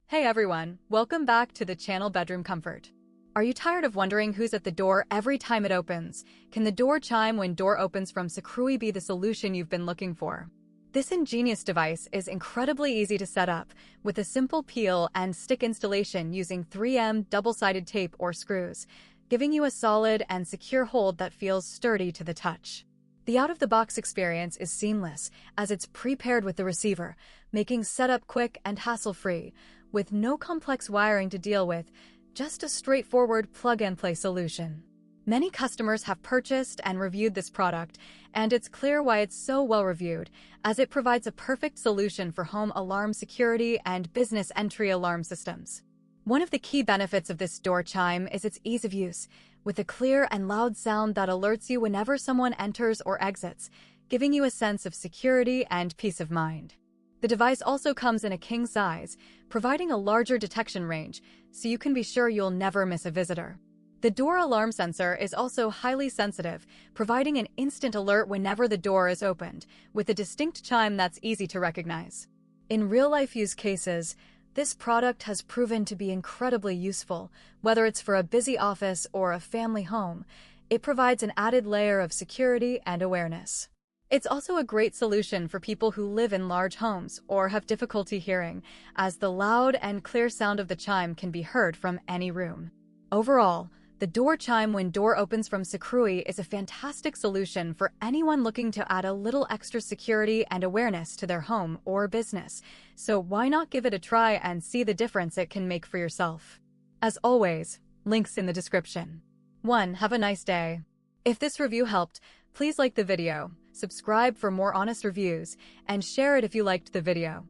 Hey everyone, welcome back to the channel Bedroom Comfort. Are you tired of wondering who's at the door every time it opens? Can the door chime when door opens from Chime be the solution you've been looking for? This ingenious device is incredibly easy to set up, with a simple peel and stick installation using 3M double-sided tape or screws, giving you a solid and secure hold that feels sturdy to the touch. The out-of-the-box experience is seamless, as it's pre-paired with the receiver, making setup quick and hassle-free, with no complex wiring to deal with, just a straightforward plug-and-play solution. Many customers have purchased and reviewed this product, and it's clear why it's so well-reviewed, as it provides a perfect solution for home alarm security and business entry alarm systems. One of the key benefits of this door chime is its ease of use, with a clear and loud sound that alerts you whenever someone enters or exits, giving you a sense of security and peace of mind. The device also comes in a king size, providing a larger detection range, so you can be sure you'll never miss a visitor. The door alarm sensor is also highly sensitive, providing an instant alert whenever the door is opened, with a distinct chime that's easy to recognize. In real-life use cases, this product has proven to be incredibly useful, whether it's for a busy office or a family home. It provides an added layer of security and awareness. It's also a great solution for people who live in large homes or have difficulty hearing, as the loud and clear sound of the chime can be heard from any room. Overall, the door chime when door opens from Chime is a fantastic solution for anyone looking to add a little extra security and awareness to their home or business, so why not give it a try and see the difference it can make for yourself? As always, links in the description. 1. Have a nice day. If this review helped, please like the video, subscribe for more honest reviews, and share it if you liked the video.